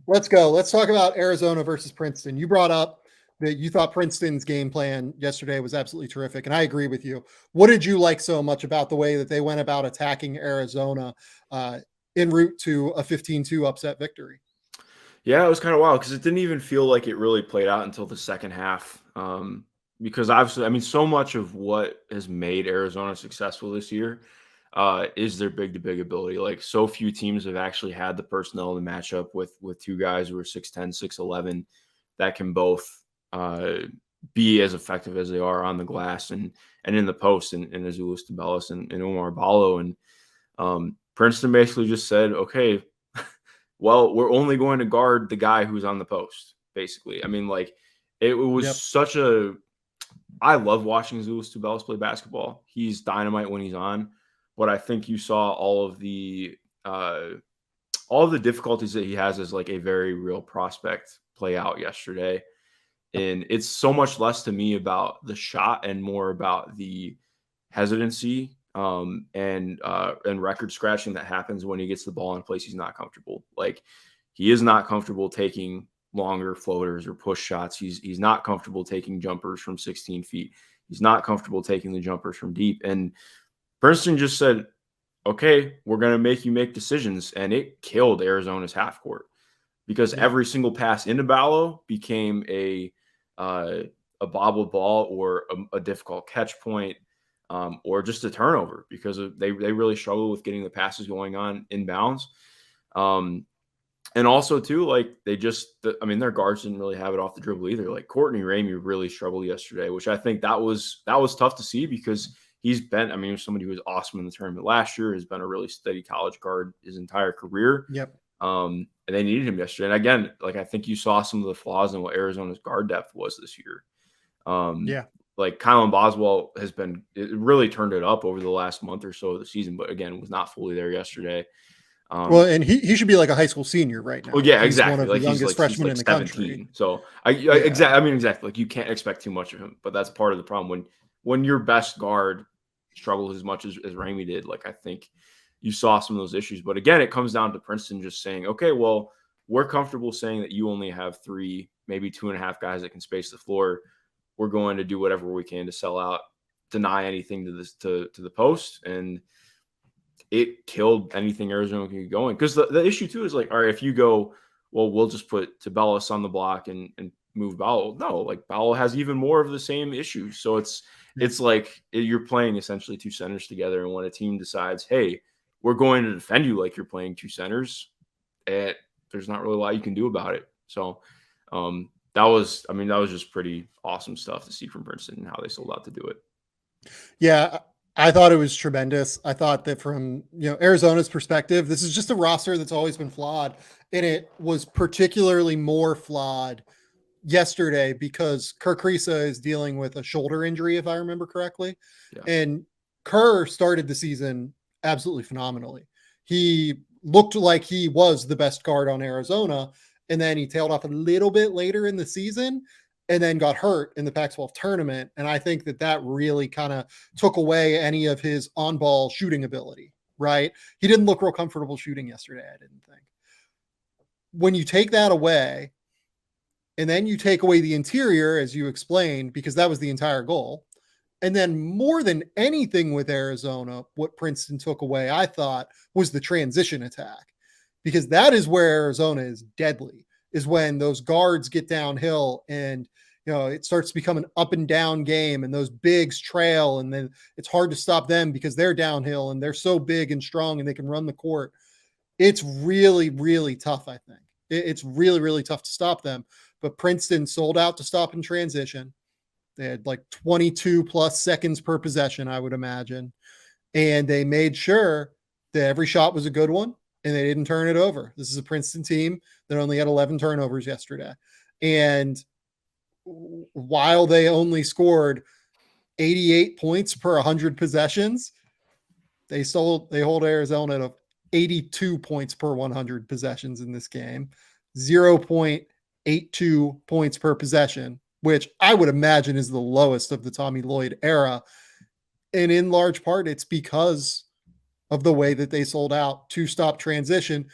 Let's go. Let's talk about Arizona versus Princeton. You brought up that you thought Princeton's game plan yesterday was absolutely terrific, and I agree with you. What did you like so much about the way that they went about attacking Arizona uh, en route to a 15-2 upset victory? Yeah, it was kind of wild because it didn't even feel like it really played out until the second half. Because obviously, I mean, so much of what has made Arizona successful this year is their big to big ability. Like, so few teams have actually had the personnel to match up with two guys who are 6'10", 6'11", that can both uh, be as effective as they are on the glass and in the post, and Azuolas Tubelis and Omar Ballo. And Princeton basically just said, okay, well, we're only going to guard the guy who's on the post, basically. I mean, like, it was Yep. such a. I love watching Azuolas Tubelis play basketball. He's dynamite when he's on, but I think you saw uh, all of the difficulties that he has as like a very real prospect play out yesterday. And it's so much less to me about the shot and more about the hesitancy and record scratching that happens when he gets the ball in a place he's not comfortable. Like, he is not comfortable taking longer floaters or push shots. He's not comfortable taking jumpers from 16 feet. He's not comfortable taking the jumpers from deep. And Princeton just said, okay, we're going to make you make decisions. And it killed Arizona's half court because Yeah. every single pass into Ballo became uh, a bobbled ball or a difficult catch point, or just a turnover because they really struggle with getting the passes going on inbounds. Um, and also too, like, I mean, their guards didn't really have it off the dribble either. Like, Courtney Ramey really struggled yesterday, which I think that was tough to see because he's been, I mean, somebody who was awesome in the tournament last year, has been a really steady college guard his entire career. Yep. And they needed him yesterday. And again, like, I think you saw some of the flaws in what Arizona's guard depth was this year. Um, Yeah. like, Kylan Boswell it really turned it up over the last month or so of the season, but again, was not fully there yesterday. Well, and he should be like a high school senior right Well, now. yeah, He's one exactly. of the Like, youngest he's freshmen like in the country. 17. So Yeah. I mean, exactly. Like, you can't expect too much of him, but that's part of the problem when your best guard struggles as much as Ramey did. Like, I think you saw some of those issues. But again, it comes down to Princeton just saying, okay, well, we're comfortable saying that you only have three, maybe 2.5 guys that can space the floor. We're going to do whatever we can to sell out, deny anything to the post, and it killed anything Arizona could get going. Because the issue too is, like, all right, if you go, well, we'll just put Tubelis on the block and move Bowell. No, like, Bowell has even more of the same issues. So Yeah. it's like you're playing essentially two centers together, and when a team decides, hey, we're going to defend you like you're playing two centers, there's not really a lot you can do about it. So that was just pretty awesome stuff to see from Princeton and how they sold out to do it. Yeah, I thought it was tremendous. I thought that from, Arizona's perspective, this is just a roster that's always been flawed, and it was particularly more flawed yesterday because Kerr Kriisa is dealing with a shoulder injury, if I remember correctly. Yeah. And Kerr started the season absolutely phenomenally. He looked like he was the best guard on Arizona, and then he tailed off a little bit later in the season and then got hurt in the Pac-12 tournament. And I think that really kind of took away any of his on-ball shooting ability, right? He didn't look real comfortable shooting yesterday, I didn't think. When you take that away, and then you take away the interior, as you explained, because that was the entire goal. And then more than anything with Arizona, what Princeton took away, I thought, was the transition attack, because that is where Arizona is deadly, is when those guards get downhill and, it starts to become an up and down game and those bigs trail. And then it's hard to stop them because they're downhill and they're so big and strong and they can run the court. It's really, really tough, I think. It's really, really tough to stop them. But Princeton sold out to stop in transition. They had like 22 plus seconds per possession, I would imagine. And they made sure that every shot was a good one and they didn't turn it over. This is a Princeton team that only had 11 turnovers yesterday. And while they only scored 88 points per 100 possessions, they hold Arizona to 82 points per 100 possessions in this game, 0.82 points per possession, which I would imagine is the lowest of the Tommy Lloyd era. And in large part, it's because of the way that they sold out to stop transition,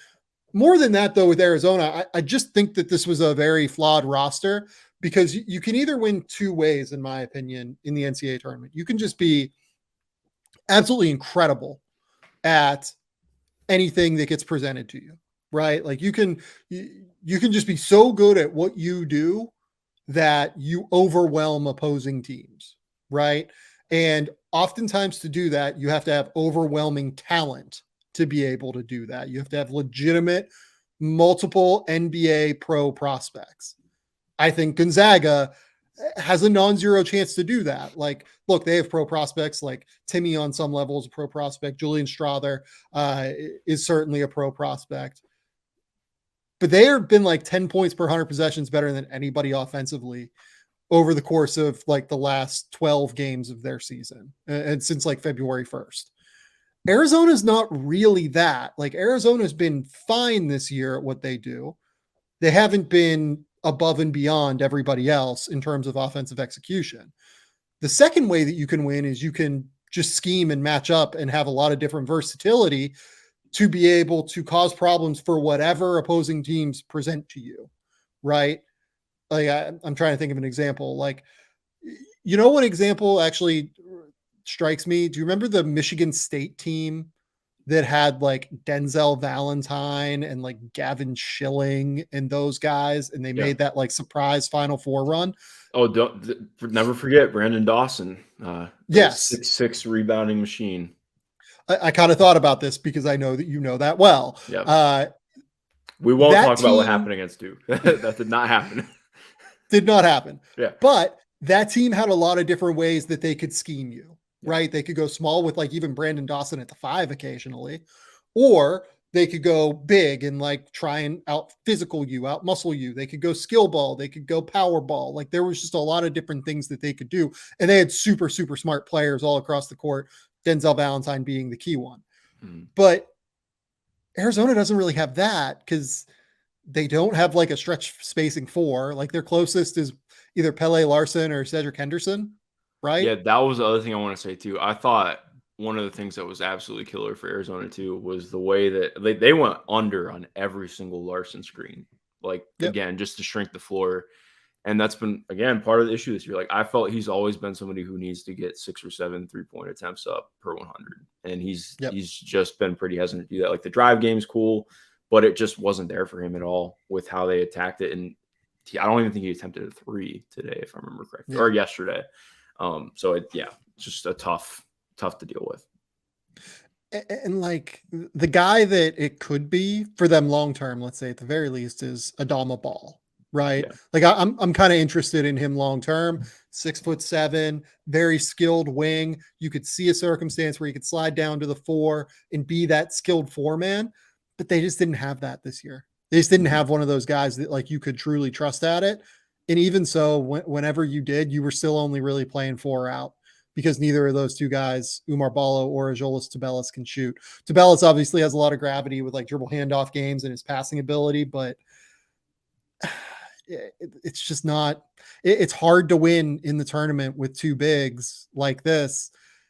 more than that, though, with Arizona, I just think that this was a very flawed roster because you can either win two ways, in my opinion, in the NCAA tournament. You can just be absolutely incredible at anything that gets presented to you, right? Like you can just be so good at what you do that you overwhelm opposing teams, right? And oftentimes to do that, you have to have overwhelming talent to be able to do that. You have to have legitimate multiple NBA pro prospects. I think Gonzaga has a non-zero chance to do that. Like, look, they have pro prospects like Timmy on some levels, a pro prospect. Julian Strother is certainly a pro prospect. But they have been like 10 points per 100 possessions better than anybody offensively over the course of like the last 12 games of their season and since like February 1st. Arizona's not really that. Like Arizona's been fine this year at what they do. They haven't been above and beyond everybody else in terms of offensive execution. The second way that you can win is you can just scheme and match up and have a lot of different versatility to be able to cause problems for whatever opposing teams present to you, right? Like I'm trying to think of an example. Like, you know, what example actually strikes me? Do you remember the Michigan State team that had like Denzel Valentine and like Gavin Schilling and those guys, and they made that like surprise Final Four run? Oh, never forget Brandon Dawson. Yes. 6'6" rebounding machine. I kind of thought about this because I know that you know that well. Yeah. We won't talk about what happened against Duke. That did not happen. Did not happen. Yeah. But that team had a lot of different ways that they could scheme you, right? They could go small with like even Brandon Dawson at the 5 occasionally, or they could go big and like try and out physical you, out muscle you. They could go skill ball. They could go power ball. Like there was just a lot of different things that they could do. And they had super, super smart players all across the court, Denzel Valentine being the key one. But Arizona doesn't really have that because they don't have like a stretch spacing 4. Like their closest is either Pele Larson or Cedric Henderson, right? Yeah, that was the other thing I want to say too. I thought one of the things that was absolutely killer for Arizona too was the way that they went under on every single Larson screen. Like again, just to shrink the floor. And that's been, again, part of the issue this year. Like I felt he's always been somebody who needs to get 6 or 7 3-point attempts up per 100. And he's just been pretty hesitant to do that. Like the drive game's cool, but it just wasn't there for him at all with how they attacked it. And I don't even think he attempted a 3 today, if I remember correctly, or yesterday. So it's just a tough to deal with. And like the guy that it could be for them long term, let's say at the very least, is Adama Ball, right? Like I'm kind of interested in him long term. 6'7", very skilled wing. You could see a circumstance where he could slide down to the 4 and be that skilled 4-man, but they just didn't have that this year. They just didn't have one of those guys that like you could truly trust at it. And even so, whenever you did, you were still only really playing 4 out because neither of those two guys, Oumar Ballo or Ajolas Tubelis, can shoot. Tubelis obviously has a lot of gravity with like dribble handoff games and his passing ability, but it's just not, it's hard to win in the tournament with 2 bigs like this